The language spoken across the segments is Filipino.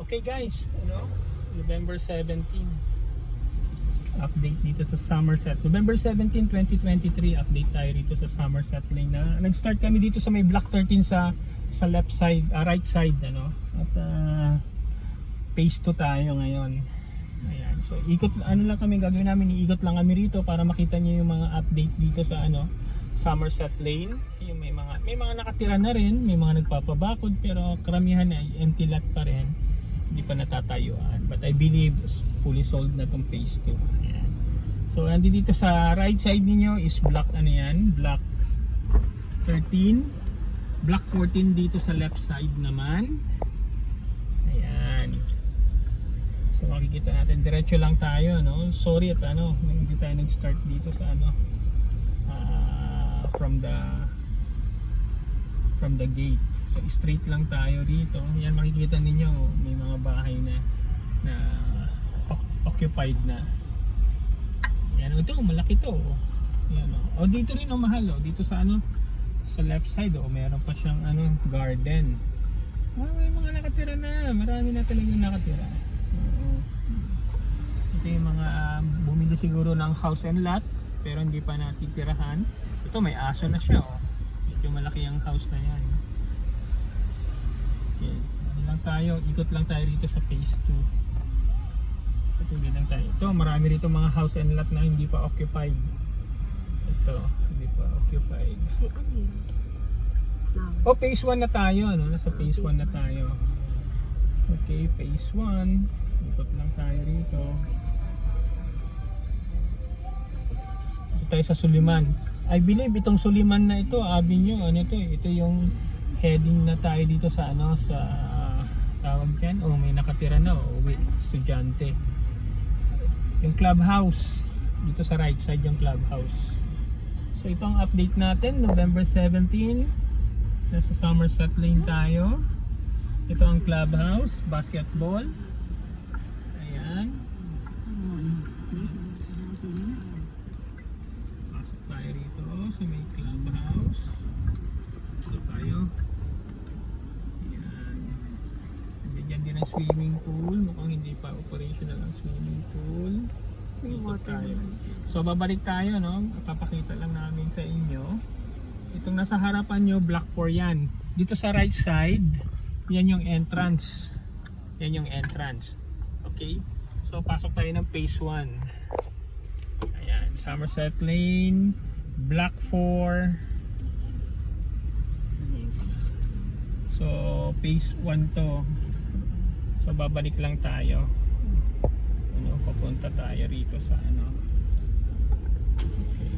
Okay guys, November 17 update dito sa Somerset. November 17, 2023 update tayo dito sa Somerset Lane na nag-start kami dito sa may block 13 sa left side, right side At phase 2 tayo ngayon. Ayan. So ikot lang kami gagawin namin, iikot lang kami rito para makita niyo yung mga update dito sa Somerset Lane. Yung may mga nakatira na rin, may mga nagpapabakod pero karamihan ay empty lot pa rin. Hindi pa natatayuan, but I believe fully sold na tong phase 2. Ayan. So nandito sa right side niyo is block block 13, block 14 dito sa left side naman. Ayan. So makikita natin diretso lang tayo, sorry at hindi tayo nag-start dito sa from the gate. So straight lang tayo rito. Yan, makikita ninyo may mga bahay na occupied na. Yan, ito malaki to. Yan, dito rin mahal dito sa sa left side meron pa siyang garden. May mga nakatira na. Marami na talagang nakatira. Ito yung mga bumili siguro ng house and lot pero hindi pa natitirahan. Ito may aso na siya Medyo malaki ang house na yan. Okay, ikot lang tayo rito sa phase 2. Patuloy lang tayo. Ito, marami rito mga house and lot na hindi pa occupied. Ito, hindi pa occupied. Phase 1 na tayo, nasa phase 1 na tayo. Okay, phase 1. Ikot lang tayo rito. Ito tayo sa Suliman. I believe itong Suliman na ito, avenue, ito yung heading na tayo dito sa sa tawag dyan, may nakatira na with estudyante. Yung clubhouse, dito sa right side yung clubhouse. So ito ang update natin, November 17, nasa Somerset Lane tayo. Ito ang clubhouse, basketball. Ayan. Pasok tayo rito sa may clubhouse. Ito tayo. Ayan. Nandiyan din ang swimming pool. Mukhang hindi pa operational ang swimming pool. Dito tayo. So babalik tayo, papakita lang namin sa inyo. Itong nasa harapan nyo, block 4 yan. Dito sa right side, yan yung entrance. Yan yung entrance. Okay? So pasok tayo ng phase 1. Ayan, Somerset Lane, block 4. So phase 1 to. So babalik lang tayo. Papunta tayo rito sa Okay.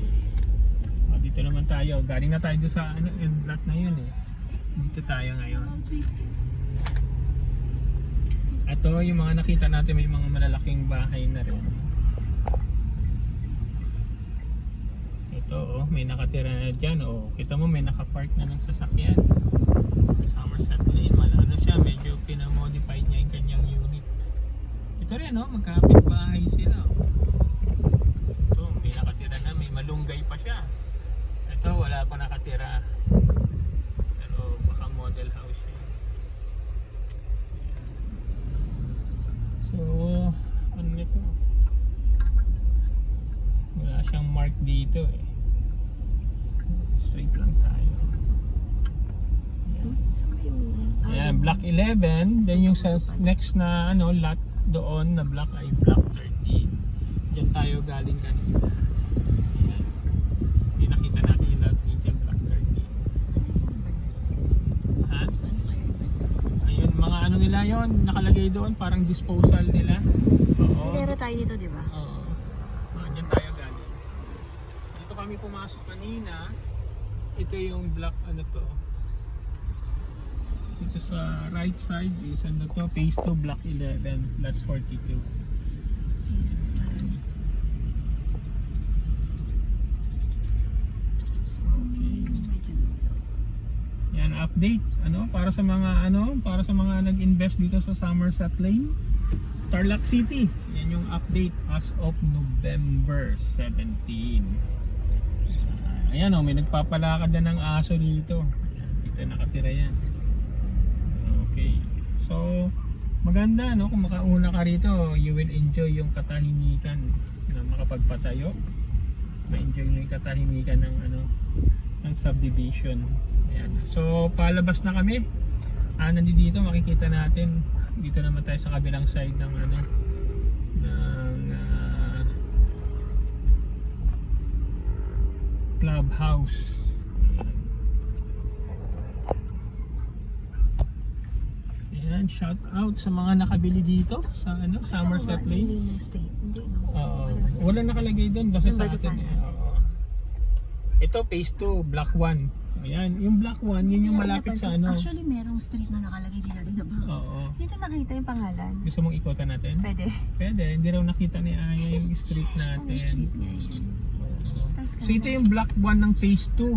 Dito naman tayo. Galing na tayo doon sa end lot na yun Dito tayo ngayon. Ito yung mga nakita natin, may mga malalaking bahay na rin. Ito may nakatira na dyan. Kita mo may nakapark na ng sasakyan. Somerset Lane, siya, medyo pinamodified niya yung kanyang unit. Ito rin magkapit bahay sila. Ito may nakatira na, may malunggay pa siya. Ito wala pa nakatira. Pero baka model house siya. So ano nito? Wala siyang mark dito Straight lang tayo. Ayan, block 11. Then yung sa next na lot doon na block ay block 13. Diyan tayo galing kanina. Ayan. Hindi nakita natin yung lot dyan, block 13. Ha? Ayun, mga nila yon nakalagay doon, parang disposal nila. Hilera tayo dito, di ba? Oo. Diyan tayo galing. Dito kami pumasok kanina. Ito yung block dito sa right side is phase 2, block 11, lot 42. Okay. Yan update para sa mga nag-invest dito sa Somerset Lane, Tarlac City. Yan yung update as of November 17. Ayan may nagpapalakad na ng aso dito. Dito nakatira yan. Okay. So Maganda, no? Kung makauna ka rito, you will enjoy yung katahimikan na makapagpatayo. Ma-enjoy mo yung katahimikan ng ng subdivision. Ayan. So, palabas na kami. Nandito makikita natin. Dito naman tayo sa kabilang side ng clubhouse. Ayan, shout out sa mga nakabili dito sa Somerset Lane. Hindi ng street. Hindi, no? Walang street. Wala nakalagay doon basta Yung sa bago atin. sa Eh. atin. Oo. Ito phase 2, block 1. Ayan, yung block 1, yun yung malapit sa Actually, merong street na nakalagay dito rin na ba? Oo. Dito nakita yung pangalan. Gusto mong ikutan natin? Pwede. Pwede, hindi raw nakita ni Aya yung street Ano natin. street niya yun? Oo. So ito yung block 1 ng phase 2.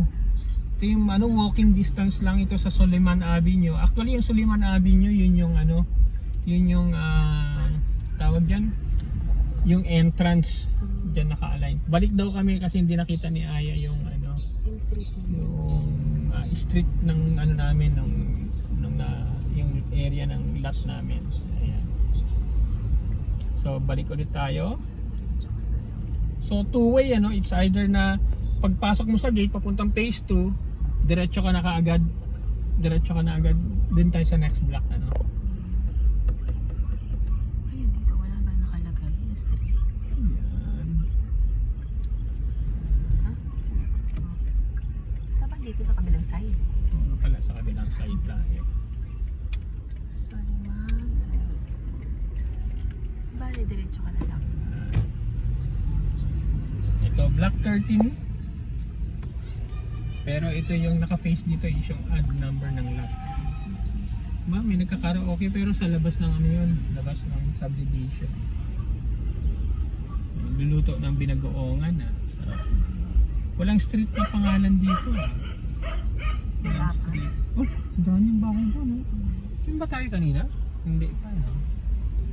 Ito yung walking distance lang ito sa Soliman Avenue. Actually yung Soliman Avenue, yun yung tawag dyan, yung entrance dyan naka-align. Balik daw kami kasi hindi nakita ni Aya yung Yung street niya. yung street ng namin yung area ng lot namin. Ayan. So balik ulit tayo. So two-way it's either na pagpasok mo sa gate papuntang phase 2, diretso ka na agad din tayo sa next block Ayun, dito wala ba nakalagay yung street? Ayan. Dapat dito sa kabilang side. Pala sa kabilang side tayo. Soliman Road. Bale, diretso ka na lang. Ito block 13. Pero ito yung naka-face dito is yung odd number ng lot. May nagkakaraoke pero sa labas ng labas ng subdivision. Luluto ng binagoongan Sarap. Walang street na pangalan dito Wala pa. Oh, daming bahay doon Saan ba tayo kanina? Hindi pa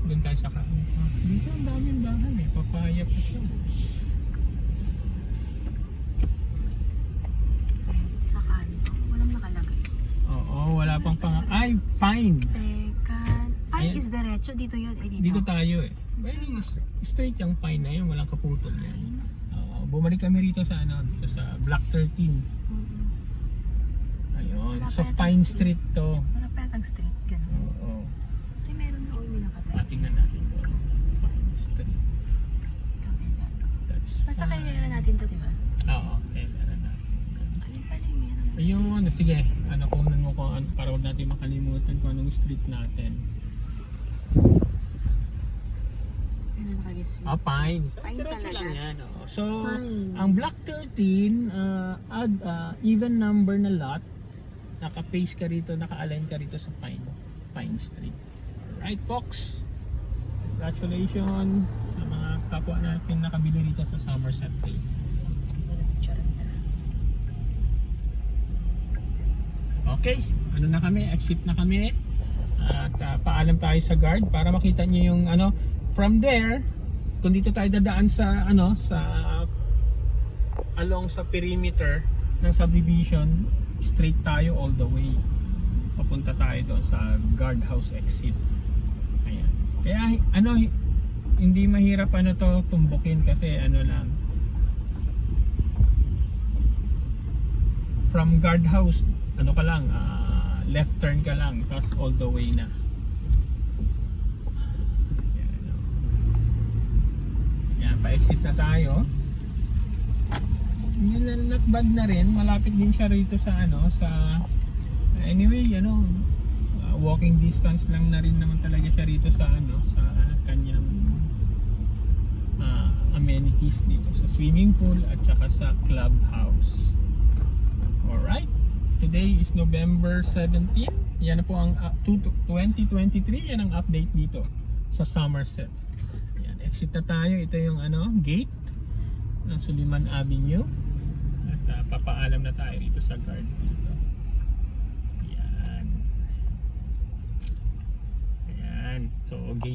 Doon tayo sa dito ang daming bahay papaya pa siya. Sa kanto. Walang nakalagay. Oo, wala pang ay, fine. Teka. Ay, Ayan. is diretso. Dito yun. Ay, Dito tayo straight yung fine na yun, walang kaputol yan. Bumalik kami rito sa dito sa block 13. Ayun. Wala So pa yatang Pine street. Street to. Wala pa yatang street. Ganun. Oo. Ito meron na may nakatay. Tingnan natin doon. Pine Street. Kabila. That's Basta fine. kailangan natin to, di ba? Oo, kailangan natin. Ayun pala yung meron na street. Ayun, sige. Kunan mo kung para wag natin makalimutan kung anong street natin. Ano nakalagay street? Pine. Pine Diretso talaga. lang yan. So, Pine. ang block 13, add even number na lot. Naka-face ka rito, naka-align ka rito sa Pine Street. Alright, folks. Congratulations sa mga kapwa natin nakabili rito sa Somerset Place. Okay, na kami, exit na kami. At paalam tayo sa guard para makita niyo yung from there, kung dito tayo dadaan sa sa along sa perimeter ng subdivision, straight tayo all the way. Papunta tayo doon sa guardhouse exit. Ayan. Kaya hindi mahirap to tumbukin kasi lang. From guardhouse, ka lang, left turn ka lang, tapos all the way na. Yan, pa-exit na tayo. Yun na, not bad na rin, malapit din siya rito sa anyway, walking distance lang na rin naman talaga siya rito sa sa kanyang amenities dito sa swimming pool at saka sa clubhouse. Alright, today is November 17. Yan na po ang 2023. Yan ang update dito sa Somerset. Yan, exit na tayo. Ito yung gate ng Soliman Avenue. At papaalam na tayo rito sa guard dito. Yan. Ayan. So, gate.